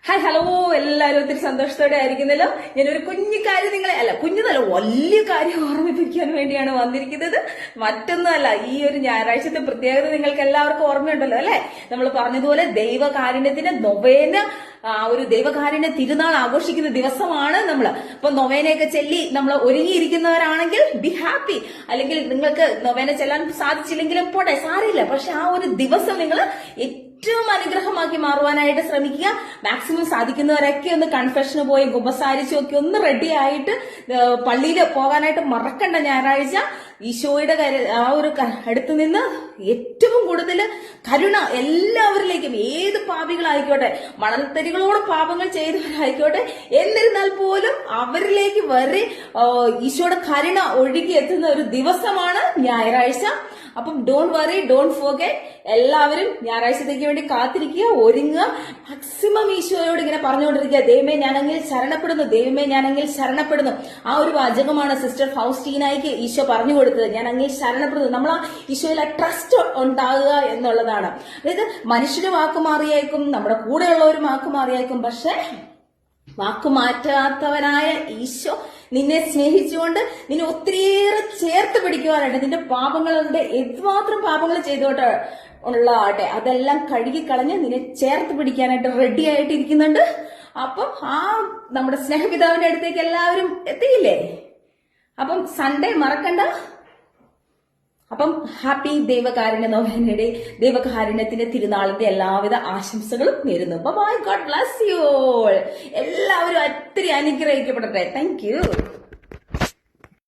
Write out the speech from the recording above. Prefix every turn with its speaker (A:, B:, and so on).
A: Hi hello, എല്ലാവരും ഒത്തിരി സന്തോഷത്തോടെ ആയിരിക്കുന്നല്ലോ. ഞാനൊരു കുഞ്ഞു കാര്യം കുഞ്ഞതല്ല വലിയ കാര്യം ഓർമ്മിപ്പിക്കാൻ വേണ്ടിയാണ് വന്നിരിക്കുന്നത്. മറ്റൊന്നുമല്ല, ഈ ഒരു ഞായറാഴ്ചത്തെ പ്രത്യേകത നിങ്ങൾക്ക് എല്ലാവർക്കും ഓർമ്മയുണ്ടല്ലോ അല്ലെ. നമ്മൾ പറഞ്ഞതുപോലെ ദൈവകാരുണ്യത്തിന്റെ നൊവേന, ഒരു ദൈവകാരുണ്യ തിരുനാൾ ആഘോഷിക്കുന്ന ദിവസമാണ് നമ്മൾ. അപ്പൊ നൊവേനയൊക്കെ ചെല്ലി നമ്മൾ ഒരുങ്ങിയിരിക്കുന്നവരാണെങ്കിൽ ബി ഹാപ്പി. അല്ലെങ്കിൽ നിങ്ങൾക്ക് നൊവേന ചെല്ലാൻ സാധിച്ചില്ലെങ്കിലും പോട്ടെ, സാരമില്ല. പക്ഷെ ആ ഒരു ദിവസം നിങ്ങൾ ഏറ്റവും അനുഗ്രഹമാക്കി മാറുവാനായിട്ട് ശ്രമിക്കുക. മാക്സിമം സാധിക്കുന്നവരൊക്കെ ഒന്ന് കൺഫെഷന് പോയി കുമ്പസാരിച്ചും ഒക്കെ ഒന്ന് റെഡി ആയിട്ട് പള്ളിയിൽ പോകാനായിട്ട് മറക്കണ്ട. ഞായറാഴ്ച ഈശോയുടെ ആ ഒരു അടുത്ത് നിന്ന് ഏറ്റവും കൂടുതൽ കരുണ എല്ലാവരിലേക്കും, ഏത് പാപികളായിക്കോട്ടെ, മണൽത്തരികളോട് പാപങ്ങൾ ചെയ്തവരായിക്കോട്ടെ, എന്നിരുന്നാൽ പോലും അവരിലേക്ക് വരെ ഈശോയുടെ കരുണ ഒഴുകി എത്തുന്ന ഒരു ദിവസമാണ് ഞായറാഴ്ച. അപ്പം ഡോണ്ട് വറി, ഡോണ്ട് ഫോർഗെറ്റ്. എല്ലാവരും ഞായറാഴ്ചത്തേക്ക് വേണ്ടി കാത്തിരിക്കുക, ഒരുങ്ങുക. മാക്സിമം ഈശോയോട് ഇങ്ങനെ പറഞ്ഞുകൊണ്ടിരിക്കുക, ദൈവമേ ഞാനെങ്കിൽ ശരണപ്പെടുന്നു, ദൈവമേ ഞാനെങ്കിൽ ശരണപ്പെടുന്നു. ആ ഒരു വാചകമാണ് സിസ്റ്റർ ഫൗസ്റ്റീനായിക്ക് ഈശോ പറഞ്ഞു കൊടുത്തത്, ഞാൻ അങ്ങിൽ ശരണപ്പെടുന്നു. നമ്മൾ ആ ഈശോയിലെ ട്രസ്റ്റ് ഉണ്ടാകുക എന്നുള്ളതാണ്. അതായത് മനുഷ്യര് വാക്കുമാറിയേക്കും, നമ്മുടെ കൂടെയുള്ളവരും വാക്കുമാറിയേക്കും, പക്ഷെ വാക്കുമാറ്റാത്തവനായ ഈശോ നിന്നെ സ്നേഹിച്ചുകൊണ്ട് നിന്നെ ഒത്തിരിയേറെ ചേർത്ത് പിടിക്കുവാനായിട്ട്, നിന്റെ പാപങ്ങളുടെ എന്തുമാത്രം പാപങ്ങൾ ചെയ്തോട്ടെ ഉള്ളാട്ടെ അതെല്ലാം കഴുകിക്കളഞ്ഞ് നിന്നെ ചേർത്ത് പിടിക്കാനായിട്ട് റെഡി ആയിട്ട് ഇരിക്കുന്നുണ്ട്. അപ്പം ആ നമ്മുടെ സ്നേഹപിതാവിന്റെ അടുത്തേക്ക് എല്ലാവരും എത്തിയില്ലേ? അപ്പം സൺഡേ മറക്കണ്ട. അപ്പം ഹാപ്പി ദൈവകാരുണ്യ നൊവേനയുടെ, ദൈവകാരുണ്യത്തിന്റെ തിരുനാളിന്റെ എല്ലാവിധ ആശംസകളും നേരുന്നു. Bye, God bless you all. എല്ലാവരും ഒത്തിരി അനുഗ്രഹിക്കപ്പെടട്ടെ. Thank you.